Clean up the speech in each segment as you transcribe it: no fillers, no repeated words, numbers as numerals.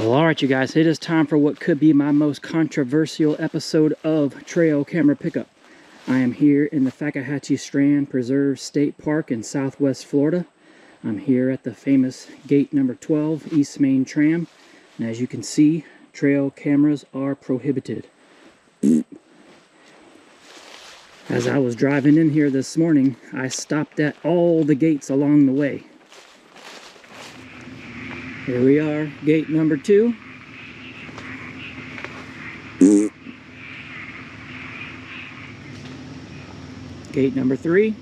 Well, all right, you guys, it is time for what could be my most controversial episode of trail camera pickup. I am here in the Fakahatchee Strand Preserve State Park in Southwest Florida. I'm here at the famous gate number 12, East Main Tram. And as you can see, trail cameras are prohibited. As I was driving in here this morning, I stopped at all the gates along the way. Here we are, gate number 2. Gate number 3.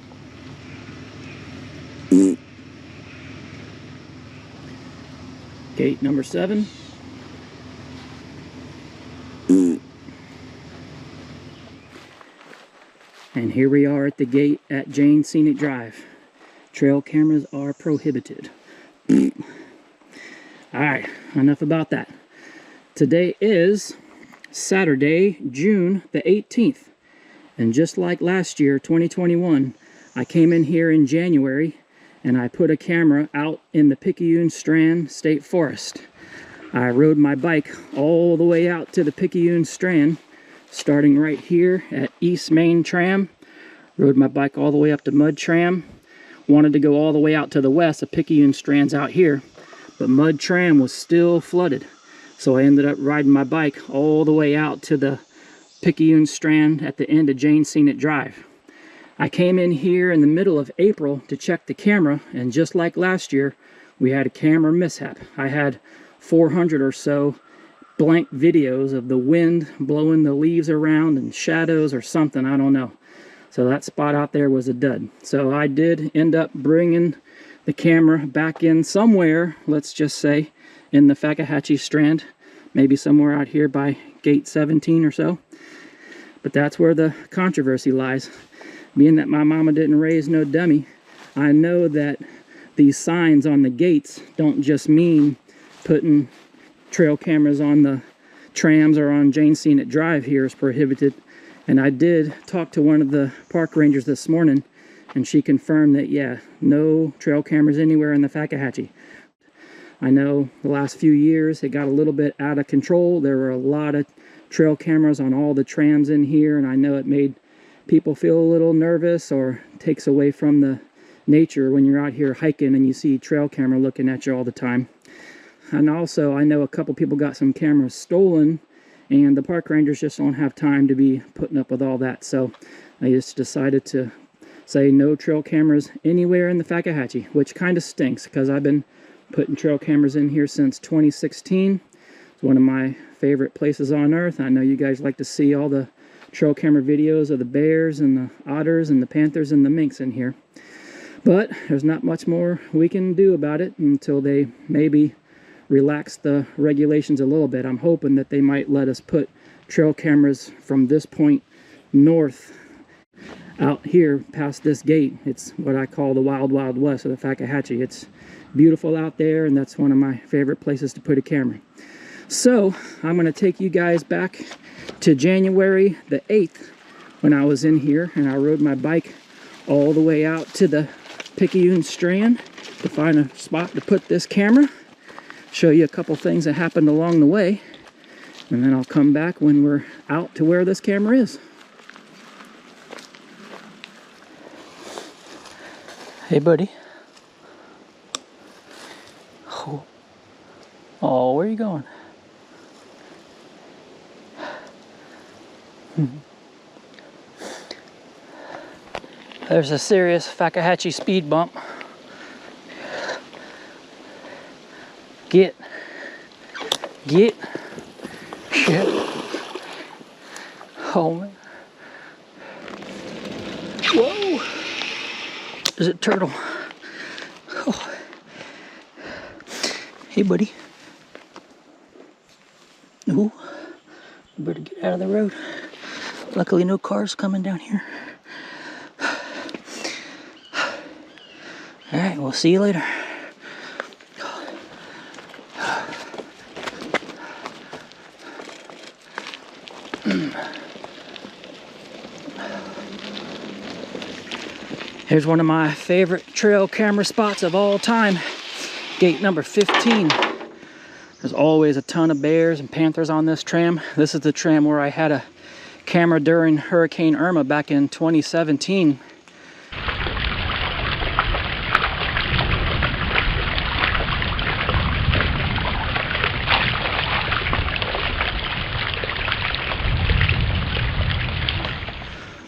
Gate number 7. And here we are at the gate at Jane Scenic Drive. Trail cameras are prohibited. Alright, enough about that. Today is Saturday, June the 18th. And just like last year, 2021, I came in here in January and I put a camera out in the Picayune Strand State Forest. I rode my bike all the way out to the Picayune Strand, starting right here at East Main Tram. Rode my bike all the way up to Mud Tram. Wanted to go all the way out to the west. The Picayune Strand's out here. But Mud Tram was still flooded. So I ended up riding my bike all the way out to the Picayune Strand at the end of Jane Scenic Drive. I came in here in the middle of April to check the camera, and just like last year, we had a camera mishap. I had 400 or so blank videos of the wind blowing the leaves around and shadows or something, I don't know. So that spot out there was a dud. So I did end up bringing the camera back in somewhere, let's just say, in the Fakahatchee Strand, maybe somewhere out here by gate 17 or so. But that's where the controversy lies. Being that my mama didn't raise no dummy, I know that these signs on the gates don't just mean putting trail cameras on the trams or on Jane Scenic Drive here is prohibited. And I did talk to one of the park rangers this morning, and she confirmed that, yeah, no trail cameras anywhere in the Fakahatchee. I know the last few years it got a little bit out of control. There were a lot of trail cameras on all the trams in here, and I know it made people feel a little nervous or takes away from the nature when you're out here hiking and you see trail camera looking at you all the time. And also, I know a couple people got some cameras stolen, and the park rangers just don't have time to be putting up with all that. So I just decided to say no trail cameras anywhere in the Fakahatchee, which kind of stinks because I've been putting trail cameras in here since 2016. It's one of my favorite places on earth. I know you guys like to see all the trail camera videos of the bears and the otters and the panthers and the minks in here. But there's not much more we can do about it until they maybe relax the regulations a little bit. I'm hoping that they might let us put trail cameras from this point north out here past this gate. It's what I call the wild, wild west of the Fakahatchee. It's beautiful out there, and that's one of my favorite places to put a camera. So I'm going to take you guys back to January the 8th when I was in here, and I rode my bike all the way out to the Picayune Strand to find a spot to put this camera. Show you a couple things that happened along the way, and then I'll come back when we're out to where this camera is. Hey, buddy. Oh, where are you going? There's a serious Fakahatchee speed bump. Get. Shit. Oh, man. Whoa. There's a turtle. Oh. Hey, buddy. Ooh. You better get out of the road. Luckily, no cars coming down here. All right, we'll see you later. Here's one of my favorite trail camera spots of all time. Gate number 15. There's always a ton of bears and panthers on this tram. This is the tram where I had a camera during Hurricane Irma back in 2017.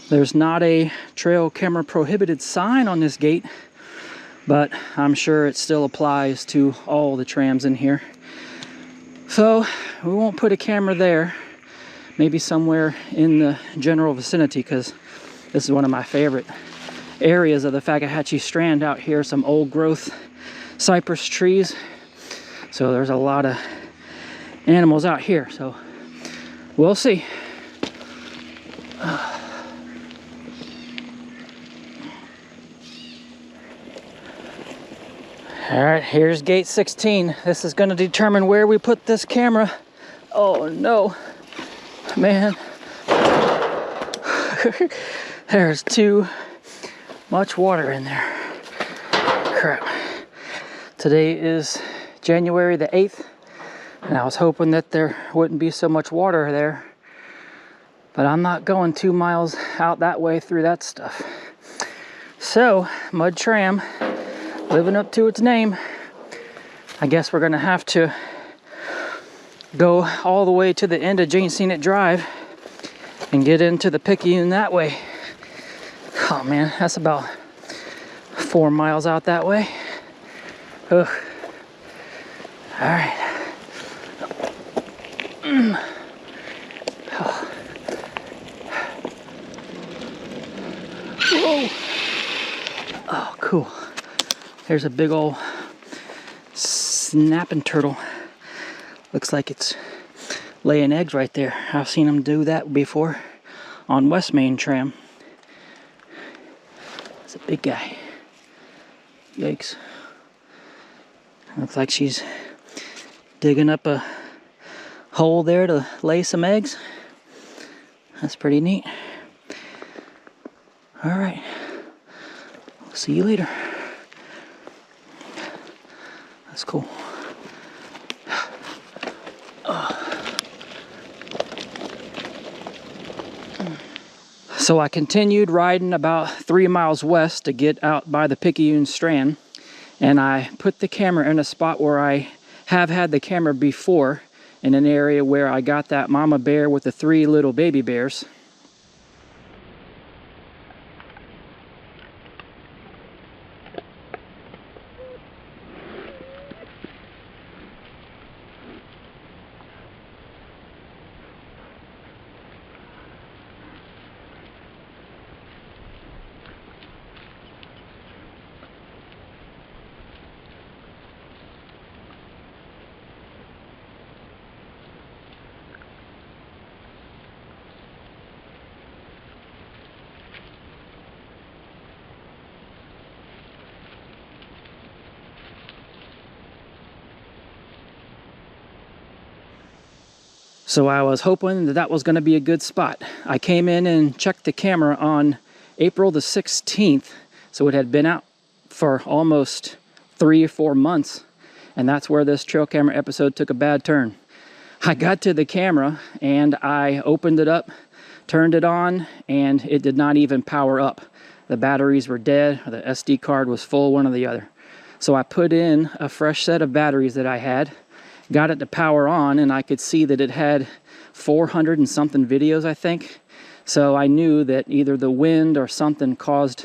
There's not a trail camera prohibited sign on this gate, but I'm sure it still applies to all the trams in here. So we won't put a camera there, maybe somewhere in the general vicinity, because this is one of my favorite areas of the Fakahatchee Strand out here. Some old growth cypress trees. So there's a lot of animals out here. So we'll see. All right, here's gate 16. This is going to determine where we put this camera. Oh no, man. There's too much water in there. Crap. Today is January the 8th, and I was hoping that there wouldn't be so much water there, but I'm not going 2 miles out that way through that stuff. So, mud tram, living up to its name. I guess we're gonna have to go all the way to the end of Jane Scenic Drive and get into the Picayune that way. Oh man, that's about 4 miles out that way. Ugh. All right. Oh. Whoa. Oh, cool. There's a big old snapping turtle. Looks like it's laying eggs right there. I've seen them do that before on West Main Tram. It's a big guy. Yikes. Looks like she's digging up a hole there to lay some eggs. That's pretty neat. All right. I'll see you later. That's cool. So I continued riding about 3 miles west to get out by the Picayune Strand, and I put the camera in a spot where I have had the camera before, in an area where I got that mama bear with the 3 little baby bears. So I was hoping that that was going to be a good spot. I came in and checked the camera on April the 16th, so it had been out for almost 3 or 4 months, and that's where this trail camera episode took a bad turn. I got to the camera and I opened it up, turned it on, and it did not even power up. The batteries were dead, or the SD card was full, one or the other. So I put in a fresh set of batteries that I had, got it to power on, and I could see that it had 400 and something videos, I think. So I knew that either the wind or something caused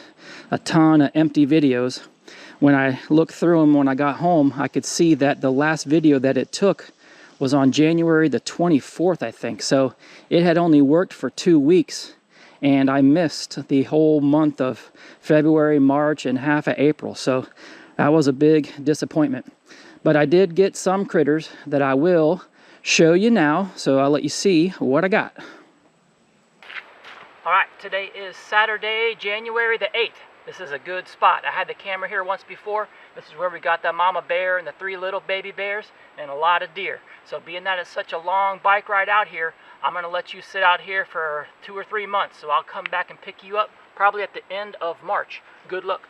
a ton of empty videos. When I looked through them when I got home, I could see that the last video that it took was on January the 24th, I think. So it had only worked for 2 weeks, and I missed the whole month of February, March, and half of April. So that was a big disappointment. But I did get some critters that I will show you now, so I'll let you see what I got. All right, today is Saturday, January the 8th. This is a good spot. I had the camera here once before. This is where we got the mama bear and the 3 little baby bears and a lot of deer. So being that it's such a long bike ride out here, I'm gonna let you sit out here for 2 or 3 months. So I'll come back and pick you up probably at the end of March. Good luck.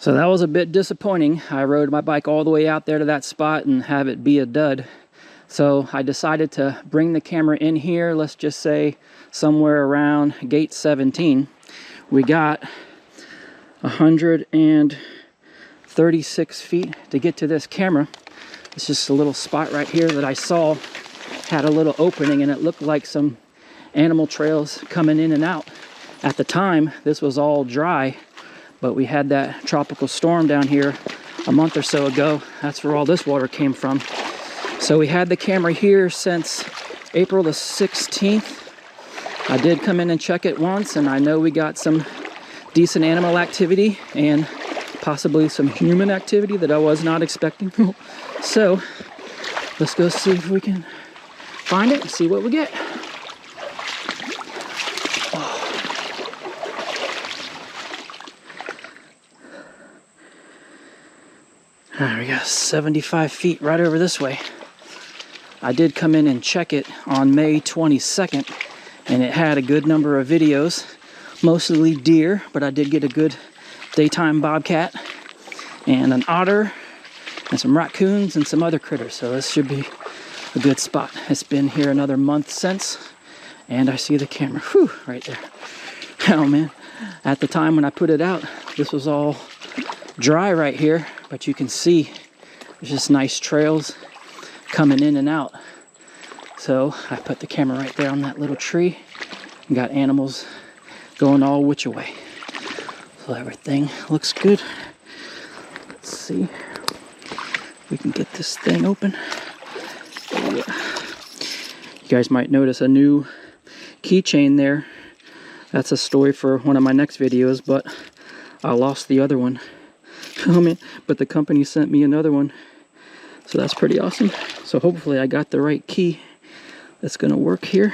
So that was a bit disappointing. I rode my bike all the way out there to that spot and have it be a dud. So I decided to bring the camera in here, let's just say somewhere around gate 17. We got 136 feet to get to this camera. It's just a little spot right here that I saw had a little opening, and it looked like some animal trails coming in and out. At the time, this was all dry, but we had that tropical storm down here a month or so ago. That's where all this water came from. So we had the camera here since April the 16th. I did come in and check it once, and I know we got some decent animal activity and possibly some human activity that I was not expecting. So let's go see if we can find it and see what we get. All right, we got 75 feet right over this way. I did come in and check it on May 22nd, and it had a good number of videos, mostly deer, but I did get a good daytime bobcat and an otter and some raccoons and some other critters. So this should be a good spot. It's been here another month since, and I see the camera. Whew, right there. Oh man, at the time when I put it out, this was all dry right here, but you can see there's just nice trails coming in and out. So I put the camera right there on that little tree and got animals going all which way. So everything looks good. Let's see if we can get this thing open. Oh, yeah. You guys might notice a new keychain there. That's a story for one of my next videos, but I lost the other one. Oh man, but the company sent me another one. So that's pretty awesome. So hopefully I got the right key that's gonna work here.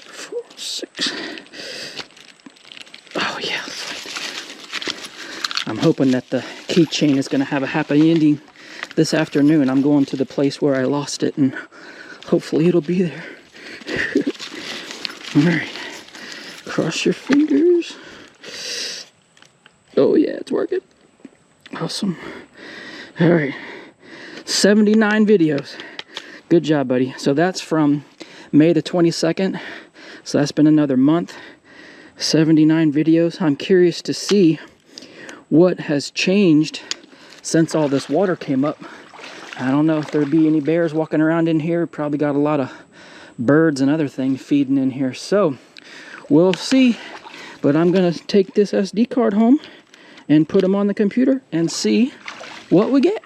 4, 6. Oh yeah. I'm hoping that the keychain is gonna have a happy ending this afternoon. I'm going to the place where I lost it, and hopefully it'll be there. All right, cross your fingers. Oh yeah, it's working. Awesome. All right, 79 videos. Good job, buddy. So that's from May the 22nd. So that's been another month. 79 videos. I'm curious to see what has changed since all this water came up. I don't know if there'd be any bears walking around in here. Probably got a lot of birds and other things feeding in here. So we'll see. But I'm gonna take this SD card home and put them on the computer and see what we get.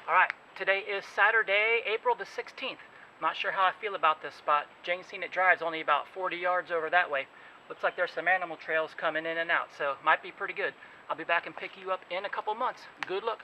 All right, today is Saturday, April the 16th. Not sure how I feel about this spot. Jane Scenic Drive's only about 40 yards over that way. Looks like there's some animal trails coming in and out, so might be pretty good. I'll be back and pick you up in a couple months. Good luck.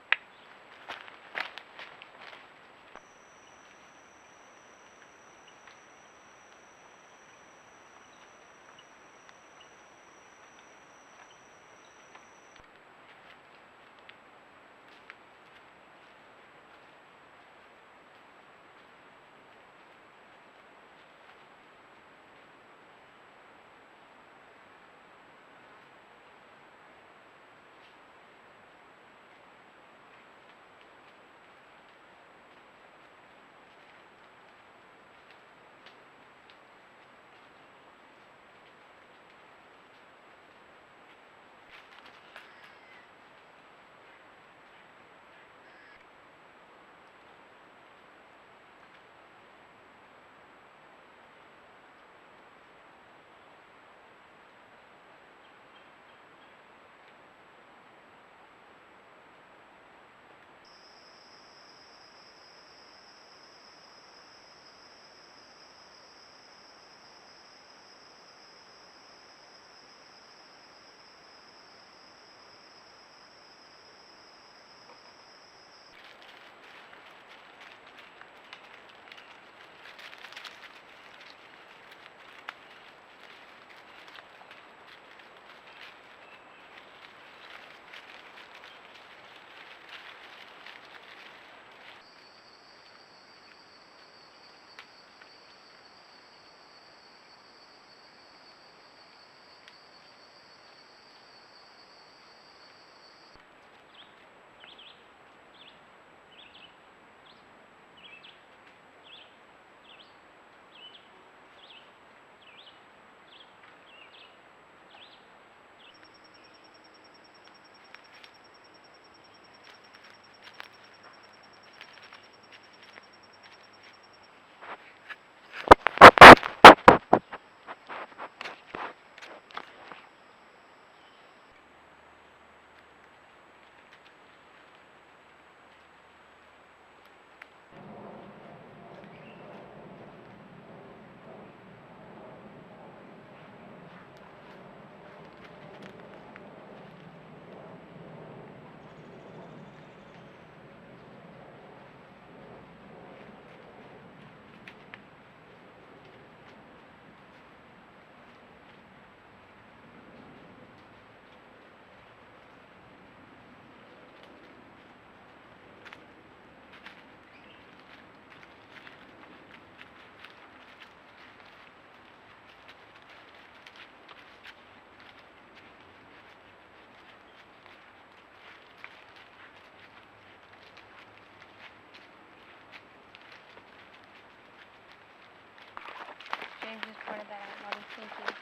pointed that out, Mommy. Thank you.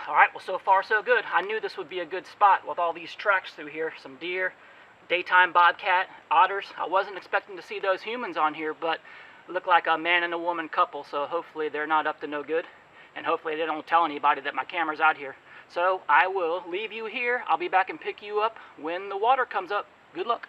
Alright, well, so far so good. I knew this would be a good spot with all these tracks through here. Some deer, daytime bobcat, otters. I wasn't expecting to see those humans on here, but it looked like a man and a woman couple, so hopefully they're not up to no good. And hopefully they don't tell anybody that my camera's out here. So I will leave you here. I'll be back and pick you up when the water comes up. Good luck.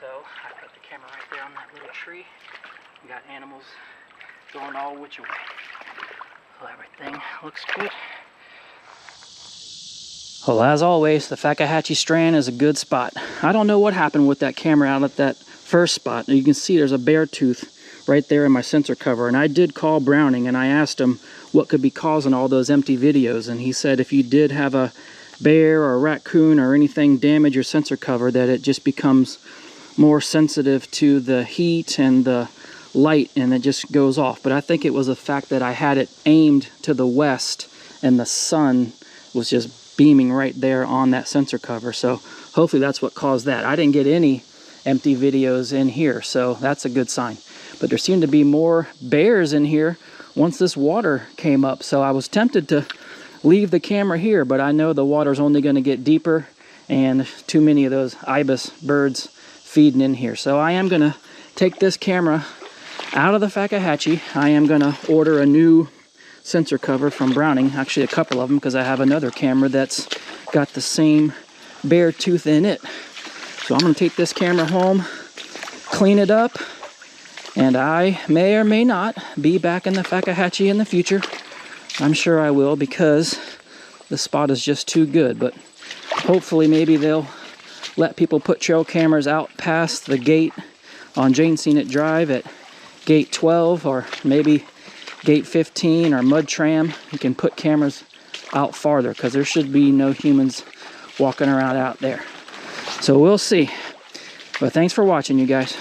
So I put the camera right there on that little tree. We got animals going all which way. So everything looks good. Well, as always, the Fakahatchee Strand is a good spot. I don't know what happened with that camera out at that first spot. You can see there's a bear tooth right there in my sensor cover. And I did call Browning and I asked him what could be causing all those empty videos. And he said if you did have a bear or a raccoon or anything damage your sensor cover, that it just becomes more sensitive to the heat and the light and it just goes off. But I think it was the fact that I had it aimed to the west and the sun was just beaming right there on that sensor cover. So hopefully that's what caused that. I didn't get any empty videos in here, so that's a good sign. But there seemed to be more bears in here once this water came up. So I was tempted to leave the camera here, but I know the water's only going to get deeper and too many of those ibis birds feeding in here. So I am going to take this camera out of the Fakahatchee. I am going to order a new sensor cover from Browning, actually a couple of them, because I have another camera that's got the same bear tooth in it. So I'm going to take this camera home, clean it up, and I may or may not be back in the Fakahatchee in the future. I'm sure I will, because the spot is just too good. But hopefully maybe they'll let people put trail cameras out past the gate on Jane Scenic Drive at gate 12 or maybe gate 15 or mud tram. You can put cameras out farther because there should be no humans walking around out there. So we'll see. But thanks for watching, you guys.